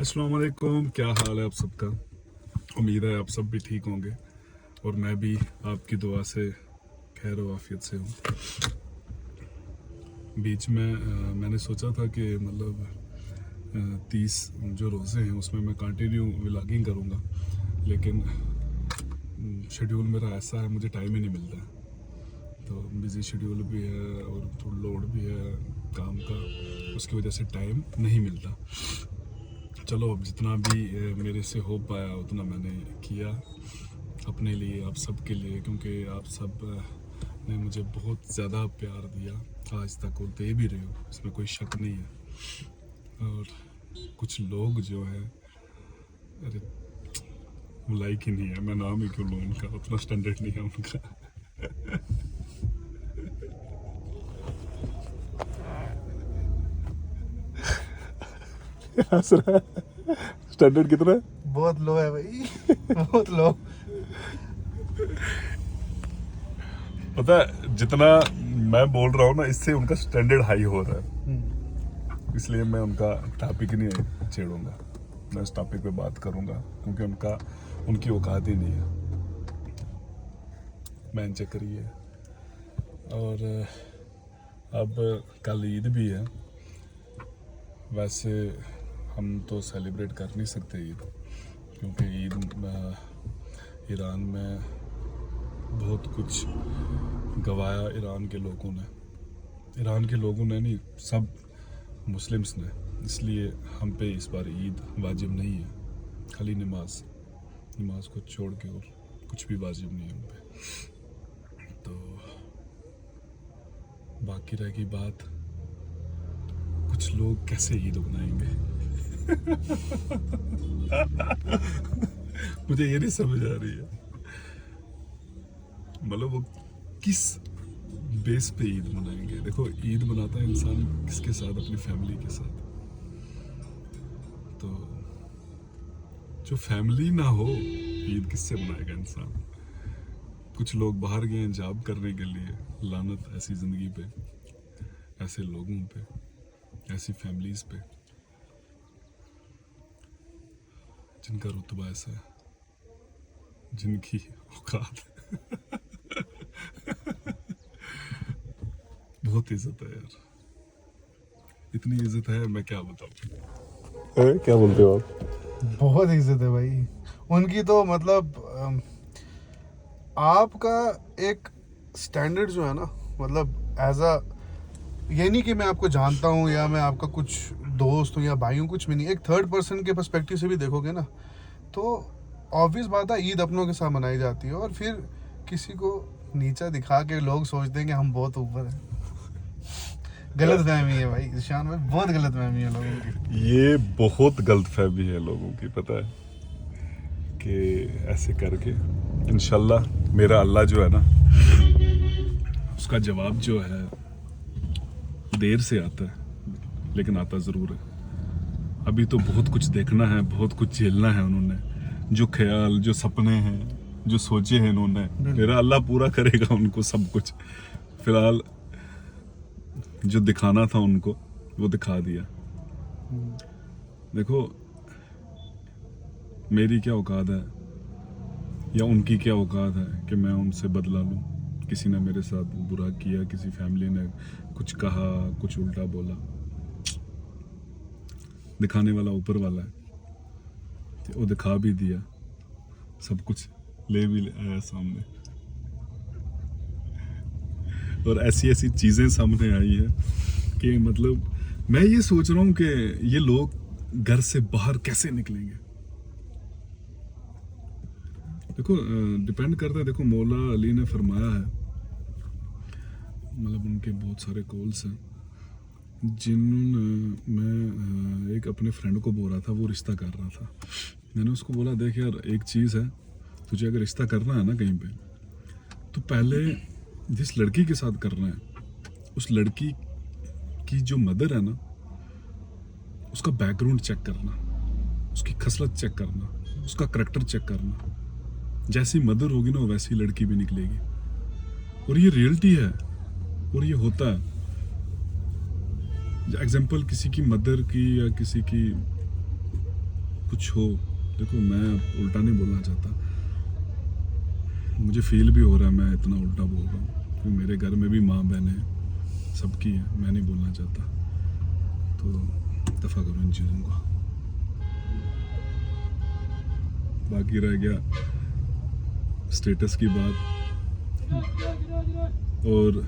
अस्सलाम वालेकुम, क्या हाल है आप सबका। उम्मीद है आप सब भी ठीक होंगे और मैं भी आपकी दुआ से खैर वाफियत से हूँ। बीच में मैंने सोचा था कि मतलब 30 जो रोज़े हैं उसमें मैं कंटिन्यू व्लॉगिंग करूँगा, लेकिन शेड्यूल मेरा ऐसा है, मुझे टाइम ही नहीं मिलता है। तो बिज़ी शेड्यूल भी है और थोड़ा लोड भी है काम का, उसकी वजह से टाइम नहीं मिलता। चलो अब जितना भी मेरे से हो पाया उतना मैंने किया अपने लिए, आप सब के लिए, क्योंकि आप सब ने मुझे बहुत ज़्यादा प्यार दिया आज तक और दे भी रहे हो, इसमें कोई शक नहीं है। और कुछ लोग जो है, अरे वो लाइक ही नहीं है, मैं नाम ही क्यों लूँ उनका, उतना स्टैंडर्ड नहीं है उनका। हंस रहा है, स्टैंडर्ड कितना है? बहुत लो है भाई। बहुत लो। पता है जितना मैं बोल रहा हूँ ना, इससे उनका स्टैंडर्ड हाई हो रहा है, इसलिए मैं उनका टॉपिक नहीं छेड़ूंगा, मैं इस टॉपिक पे बात करूंगा क्योंकि उनकी औकात ही नहीं है। मैन चेक करिए। और अब कल ईद भी है, वैसे हम तो सेलिब्रेट कर नहीं सकते ईद, क्योंकि ईद ईरान में बहुत कुछ गवाया ईरान के लोगों ने नहीं, सब मुस्लिम्स ने, इसलिए हम पे इस बार ईद वाजिब नहीं है। खाली नमाज को छोड़ के और कुछ भी वाजिब नहीं है हम पे। तो बाकी रह गई बात, कुछ लोग कैसे ईद मनाएंगे। मुझे ये नहीं समझ आ रही है, मतलब वो किस बेस पे ईद मनाएंगे। देखो, ईद मनाता है इंसान किसके साथ? अपनी फैमिली के साथ। तो जो फैमिली ना हो, ईद किससे मनाएगा इंसान? कुछ लोग बाहर गए हैं जॉब करने के लिए, लानत ऐसी जिंदगी पे, ऐसे लोगों पे, ऐसी फैमिलीज पे जिनका रुतबा ऐसा है, जिनकी औकात बहुत इज्जत है यार, इतनी इज्जत है मैं क्या बताऊं। क्या बोलते हो आप? बहुत इज्जत है भाई उनकी, तो मतलब आपका एक स्टैंडर्ड जो है ना, मतलब एज अ, ये नहीं कि मैं आपको जानता हूँ या मैं आपका कुछ दोस्त हूँ या भाई हूँ, कुछ भी नहीं। एक थर्ड पर्सन के पर्सपेक्टिव से भी देखोगे ना, तो ऑब्वियस बात है ईद अपनों के साथ मनाई जाती है, और फिर किसी को नीचा दिखा के लोग सोचते हैं कि हम बहुत ऊपर हैं। गलत फहमी है भाई ईशान भाई, बहुत गलत फहमी है लोगों की। ये बहुत गलतफहमी है लोगों की, पता है कि ऐसे करके इंशाल्लाह मेरा अल्लाह जो है ना, उसका जवाब जो है देर से आता है, लेकिन आता ज़रूर है। अभी तो बहुत कुछ देखना है, बहुत कुछ झेलना है। उन्होंने जो ख्याल, जो सपने हैं, जो सोचे हैं इन्होंने, मेरा अल्लाह पूरा करेगा उनको सब कुछ। फिलहाल जो दिखाना था उनको वो दिखा दिया। देखो, मेरी क्या औकात है या उनकी क्या औकात है कि मैं उनसे बदला लूं। किसी ने मेरे साथ बुरा किया, किसी फैमिली ने कुछ कहा, कुछ उल्टा बोला, दिखाने वाला ऊपर वाला है, तो वो दिखा भी दिया, सब कुछ ले भी आया सामने, और ऐसी ऐसी चीजें सामने आई है कि मतलब मैं ये सोच रहा हूँ कि ये लोग घर से बाहर कैसे निकलेंगे। देखो, डिपेंड करता है। देखो, मौला अली ने फरमाया है, मतलब उनके बहुत सारे कॉल्स हैं, जिन्होंने मैं एक अपने फ्रेंड को बोल रहा था, वो रिश्ता कर रहा था। मैंने उसको बोला, देख यार, एक चीज़ है, तुझे अगर रिश्ता करना है ना कहीं पे, तो पहले जिस लड़की के साथ करना है, उस लड़की की जो मदर है ना, उसका बैकग्राउंड चेक करना, उसकी खसलत चेक करना, उसका करैक्टर चेक करना। जैसी मदर होगी ना, वैसी लड़की भी निकलेगी, और ये रियलिटी है और ये होता है। एग्जाम्पल किसी की मदर की या किसी की कुछ हो, देखो मैं उल्टा नहीं बोलना चाहता, मुझे फील भी हो रहा है मैं इतना उल्टा बोल रहा हूँ, क्योंकि मेरे घर में भी माँ बहन है, सबकी है, मैं नहीं बोलना चाहता, तो दफ़ा करो इन चीज़ों को। बाकी रह गया स्टेटस की बात, और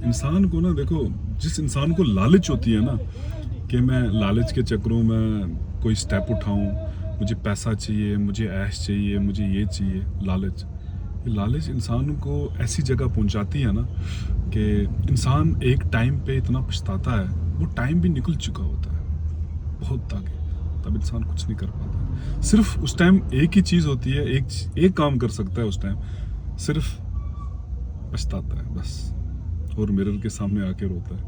इंसान को ना देखो, जिस इंसान को लालच होती है ना कि मैं लालच के चक्करों में कोई स्टेप उठाऊं, मुझे पैसा चाहिए, मुझे ऐश चाहिए, मुझे ये चाहिए, लालच इंसान को ऐसी जगह पहुंचाती है ना कि इंसान एक टाइम पे इतना पछताता है, वो टाइम भी निकल चुका होता है बहुत आगे, तब इंसान कुछ नहीं कर पाता। सिर्फ उस टाइम एक ही चीज़ होती है, एक काम कर सकता है उस टाइम, सिर्फ पछताता है बस, और मिरर के सामने आके रोता है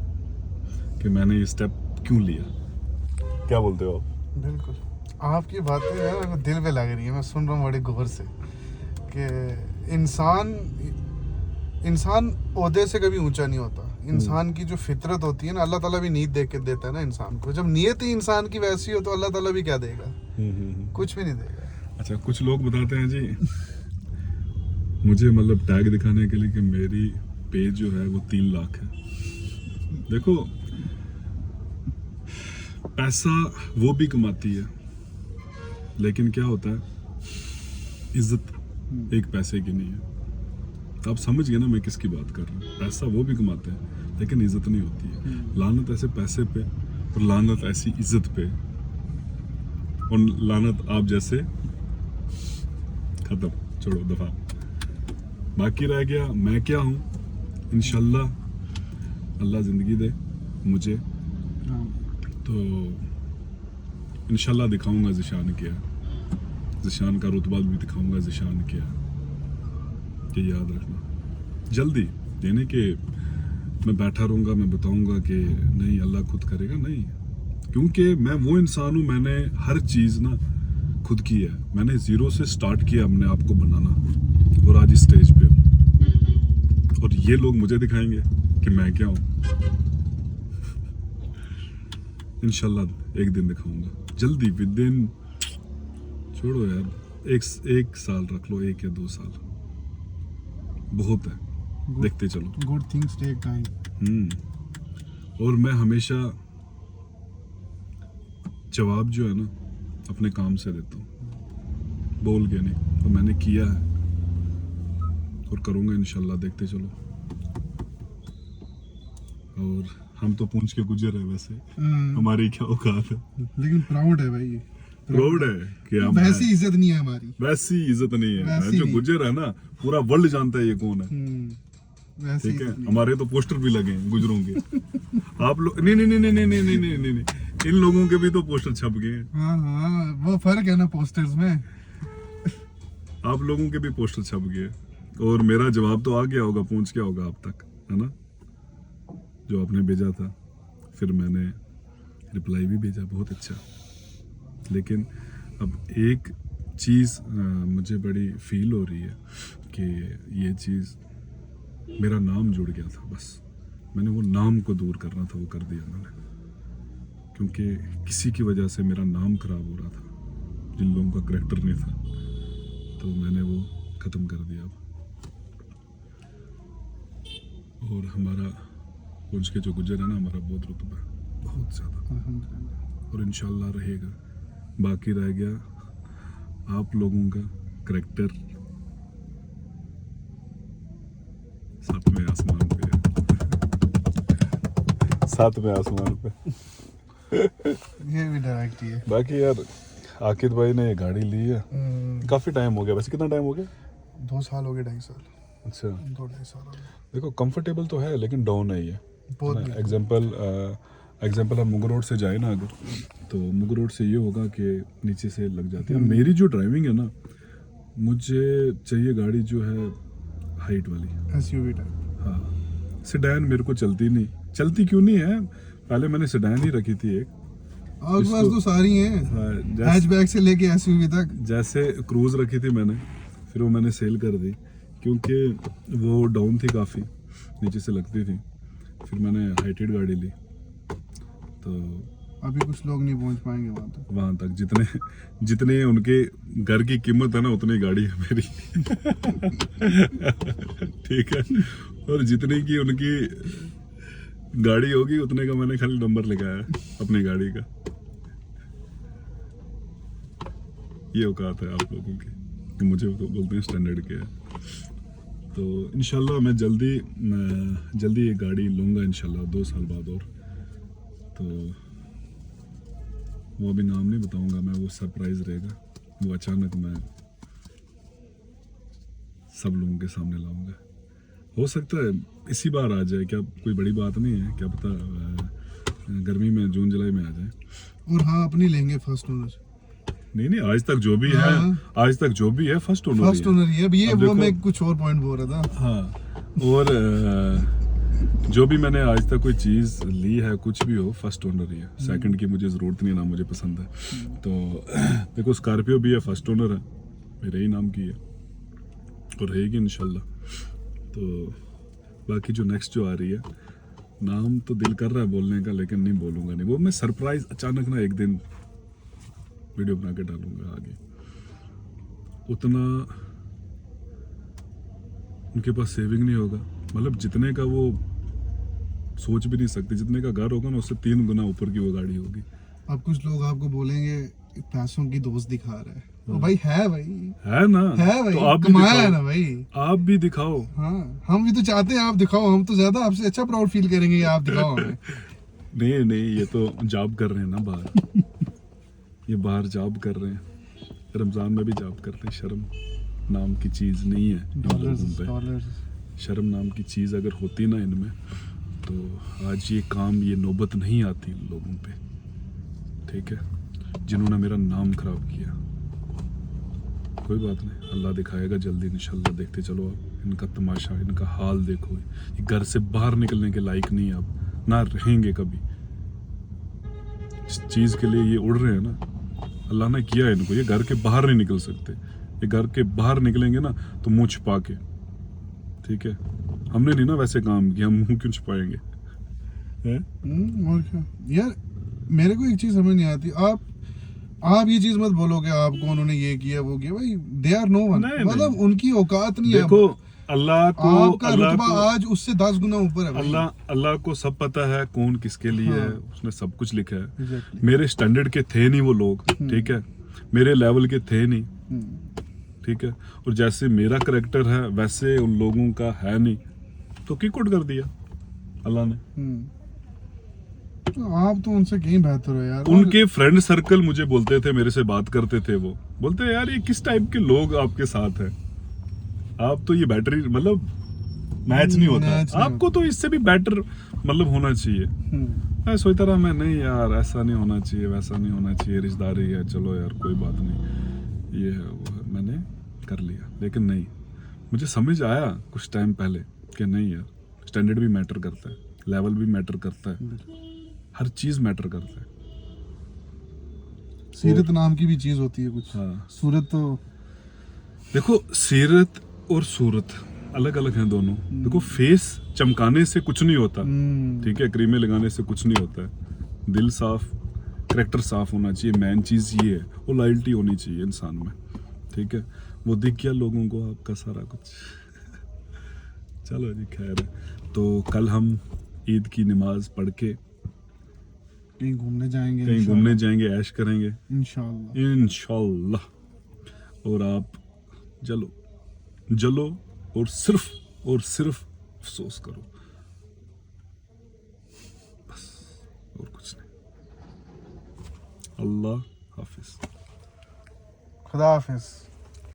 कि मैंने ये स्टेप क्यों लिया। क्या बोलते हो आप? बिल्कुल, आपकी बातें ना मेरे को दिल पे लग रही है, मैं सुन रहा हूँ बड़े गौर से कि इंसान ओहदे से कभी ऊंचा नहीं होता। इंसान की जो फितरत होती है ना, अल्लाह ताला भी नीयत देख के देता है ना इंसान को। जब नीयत ही इंसान की वैसी हो तो अल्लाह ताला भी क्या देगा? कुछ भी नहीं देगा। अच्छा, कुछ लोग बताते हैं जी मुझे मतलब टैग दिखाने के लिए कि मेरी पेज जो है वो 3 लाख है। देखो, पैसा वो भी कमाती है, लेकिन क्या होता है, इज्जत एक पैसे की नहीं है। तो आप समझ गए ना मैं किसकी बात कर रहा हूँ। पैसा वो भी कमाते हैं, लेकिन इज्जत नहीं होती है। लानत ऐसे पैसे पे, और लानत ऐसी इज्जत पे, और लानत आप जैसे खत्म, छोड़ो दफा। बाकी रह गया मैं क्या हूँ, इंशाल्लाह अल्लाह ज़िंदगी दे मुझे तो इंशाल्लाह दिखाऊंगा ज़िशान क्या, ज़िशान का रुतबा भी दिखाऊंगा ज़िशान क्या, कि याद रखना। जल्दी देने के मैं बैठा रहूँगा, मैं बताऊंगा कि नहीं अल्लाह खुद करेगा, नहीं, क्योंकि मैं वो इंसान हूँ, मैंने हर चीज़ ना खुद की है। मैंने ज़ीरो से स्टार्ट किया अपने आप को बनाना, और आज इस स्टेज पे हूँ, और ये लोग मुझे दिखाएंगे कि मैं क्या हूँ। इंशाल्लाह एक दिन दिखाऊंगा, जल्दी, विद इन, छोड़ो यार, एक साल रख लो, 1 या 2 साल बहुत है, देखते चलो। Good things take time. और मैं हमेशा जवाब जो है ना अपने काम से देता हूँ, बोल के नहीं, और मैंने किया है और करूँगा इंशाल्लाह, देखते चलो। और हम तो पूंछ के गुजर है वैसे, हमारी क्या औकात है, लेकिन प्राउड है भाई, प्राउड है कि हम वैसी इज्जत नहीं है हमारी, वैसी इज्जत नहीं है। वैसी जो नहीं। गुजर है ना, पूरा वर्ल्ड जानता है ये कौन है। वैसी ठीक है, इज्जत नहीं। हमारे तो पोस्टर भी लगे हैं गुजरों के। आप लोग नहीं नहीं नहीं नहीं नहीं नहीं नहीं नहीं नहीं, इन लोगों के भी तो पोस्टर छप गए हैं। हाँ हाँ, वो फर्क है ना पोस्टर्स में। आप लोगों के भी पोस्टर छप गए, और मेरा जवाब तो आ गया होगा, पहुंच गया होगा आप तक, है ना, जो आपने भेजा था। फिर मैंने रिप्लाई भी भेजा, बहुत अच्छा। लेकिन अब एक चीज़ मुझे बड़ी फील हो रही है कि ये चीज़, मेरा नाम जुड़ गया था, बस मैंने वो नाम को दूर करना था, वो कर दिया मैंने, क्योंकि किसी की वजह से मेरा नाम खराब हो रहा था, जिन लोगों का करैक्टर नहीं था, तो मैंने वो ख़त्म कर दिया अब। और हमारा पूंछ के जो गुजर है ना, हमारा बहुत रुतबा है, बहुत ज़्यादा, और इंशाल्लाह रहेगा। बाकी रह गया आप लोगों का करैक्टर, 7वें आसमान पे है, 7वें आसमान पे। ये भी डायरेक्ट ही है। बाकी यार आकिब भाई ने ये गाड़ी ली है, काफ़ी टाइम हो गया, वैसे कितना टाइम हो गया? 2 साल हो गए, 2.5 साल। अच्छा, 2-2.5 साल हो गए। देखो कंफर्टेबल तो है, लेकिन डाउन है ये बहुत ना। बिल्कुल। एग्जाम्पल हम मुगल रोड से जाए ना अगर, तो मुगल रोड से ये होगा कि नीचे से लग जाती है। मेरी जो ड्राइविंग है ना, मुझे चाहिए गाड़ी जो है हाइट वाली, एसयूवी टाइप। हाँ, सिडैन मेरे को चलती नहीं, चलती क्यों नहीं है, पहले मैंने सिडैन ही रखी थी एक, और पास तो सारी हैं, हाँ, हैचबैक से लेके एसयूवी तक। जैसे क्रूज रखी थी मैंने, फिर वो मैंने सेल कर दी, क्योंकि वो डाउन थी काफ़ी, नीचे से लगती थी। फिर मैंने हाइटेड गाड़ी ली, तो अभी कुछ लोग नहीं पहुंच पाएंगे वहां तक। जितने जितने उनके घर की कीमत है ना उतनी गाड़ी है मेरी। ठीक है, और जितने की उनकी गाड़ी होगी उतने का मैंने खाली नंबर लगाया है अपनी गाड़ी का। ये औकात है आप लोगों की कि मुझे तो बोलते हैं स्टैंडर्ड के है। तो इंशाल्लाह मैं जल्दी ये गाड़ी लूँगा इंशाल्लाह 2 साल बाद। और तो वो अभी नाम नहीं बताऊंगा मैं, वो सरप्राइज रहेगा, वो अचानक मैं सब लोगों के सामने लाऊंगा। हो सकता है इसी बार आ जाए, क्या कोई बड़ी बात नहीं है, क्या पता गर्मी में जून जुलाई में आ जाए। और हाँ अपनी लेंगे फर्स्ट ओनर। नहीं आज तक जो भी है, आज तक जो भी है फर्स्ट ओनर ही है। अब ये अब वो मैं कुछ और पॉइंट बोल रहा था। हाँ, और जो भी मैंने आज तक कोई चीज़ ली है कुछ भी हो फर्स्ट ओनर ही है। सेकंड की मुझे ज़रूरत नहीं है, ना मुझे पसंद है। तो देखो स्कॉर्पियो भी है फर्स्ट ओनर है, मेरे ही नाम की है और रहेगी इंशाल्लाह। तो बाकी जो नेक्स्ट जो आ रही है, नाम तो दिल कर रहा है बोलने का लेकिन नहीं बोलूँगा, नहीं वो मैं सरप्राइज अचानक ना एक दिन वीडियो बना के डालूंगा आगे। उतना उनके पास सेविंग नहीं होगा, मतलब जितने का वो सोच भी नहीं सकते, जितने का घर होगा ना उससे 3 गुना ऊपर की वो गाड़ी होगी। अब कुछ लोग आपको बोलेंगे पैसों की दोस्त दिखा रहा है, तो भाई है ना, है भाई, तो आप भी कमाया है ना भाई, आप भी दिखाओ। हाँ हम भी तो चाहते हैं आप दिखाओ, हम तो ज्यादा आपसे अच्छा प्राउड फील करेंगे कि आप दिखाओ हमें। नहीं ये तो जॉब कर रहे हैं ना बाहर। ये बाहर जॉब कर रहे हैं, रमजान में भी जॉब करते हैं। शर्म नाम की चीज़ नहीं है डॉलर्स। शर्म नाम की चीज़ अगर होती ना इनमें तो आज ये काम, ये नौबत नहीं आती इन लोगों पे। ठीक है, जिन्होंने मेरा नाम खराब किया। कोई बात नहीं, अल्लाह दिखाएगा जल्दी इंशाल्लाह। देखते चलो आप इनका तमाशा, इनका हाल देखो। ये घर से बाहर निकलने के लायक नहीं, अब ना रहेंगे कभी। इस चीज़ के लिए ये उड़ रहे हैं ना, अल्लाह ने किया है इनको, ये घर के बाहर नहीं निकल सकते। ये घर के बाहर निकलेंगे ना तो मुंह छुपा के। ठीक है, हमने नहीं ना वैसे काम किया, हम मुंह क्यों छुपाएंगे? और क्या यार, मेरे को एक चीज समझ नहीं आती। आप ये चीज मत बोलो कि आपको उन्होंने ये किया वो किया, भाई दे आर नो वन, मतलब उनकी औकात नहीं है। देखो अल्लाह को, आपका रुतबा आज उससे 10 गुना ऊपर है भाई। अल्लाह को सब पता है कौन किसके लिए है, उसने सब कुछ लिखा है। Exactly. मेरे स्टैंडर्ड के थे नहीं वो लोग, ठीक है, मेरे लेवल के थे नहीं, ठीक है, और जैसे मेरा करैक्टर है वैसे उन लोगों का है नहीं, तो किक आउट कर दिया अल्लाह ने। तो आप तो उनसे कहीं बेहतर हो यार। उनके फ्रेंड सर्कल मुझे बोलते थे, मेरे से बात करते थे, वो बोलते यार ये किस टाइप के लोग आपके साथ हैं, आप तो ये बैटरी मतलब मैच नहीं होता, आपको तो इससे भी बेटर मतलब होना चाहिए। मैं सोचता रहा, मैं नहीं यार ऐसा नहीं होना चाहिए, वैसा नहीं होना चाहिए, रिश्तेदारी है, चलो यार कोई बात नहीं, ये है वो है, मैंने कर लिया। लेकिन नहीं, मुझे समझ आया कुछ टाइम पहले कि नहीं यार, स्टैंडर्ड भी मैटर करता है, लेवल भी मैटर करता है, हर चीज मैटर करता है। सीरत नाम की भी चीज होती है कुछ। हाँ, सूरत तो देखो सीरत और सूरत अलग अलग हैं दोनों। देखो फेस चमकाने से कुछ नहीं होता, ठीक है, क्रीमें लगाने से कुछ नहीं होता है। दिल साफ, करैक्टर साफ होना चाहिए, मेन चीज ये है, वो लॉयल्टी होनी चाहिए इंसान में। ठीक है, वो दिख गया लोगों को आपका सारा कुछ। चलो जी खैर है। तो कल हम ईद की नमाज पढ़ के कहीं घूमने जाएंगे, ऐश करेंगे इंशाल्लाह। और आप जलो और सिर्फ अफसोस करो, बस और कुछ नहीं। अल्लाह हाफिज। खुदा हाफिज।